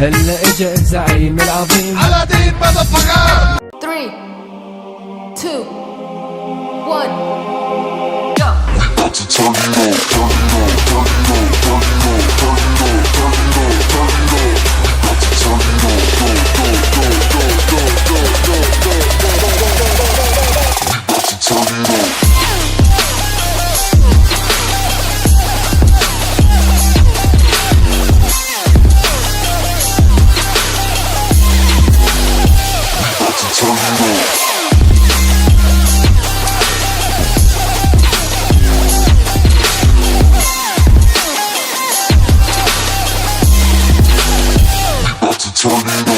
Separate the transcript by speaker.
Speaker 1: هلا اجا الزعيم العظيم
Speaker 2: على دين motherfucker.
Speaker 3: 3 2 1 go.
Speaker 4: About to turn it on, turn it on, turn it on, turn it on, turn it on, turn it on, turn it on. About to turn it on, go, go, go, go, go, go, go, go, go, go, go, go, go. About to turn it on. Turn it on. About to turn it on.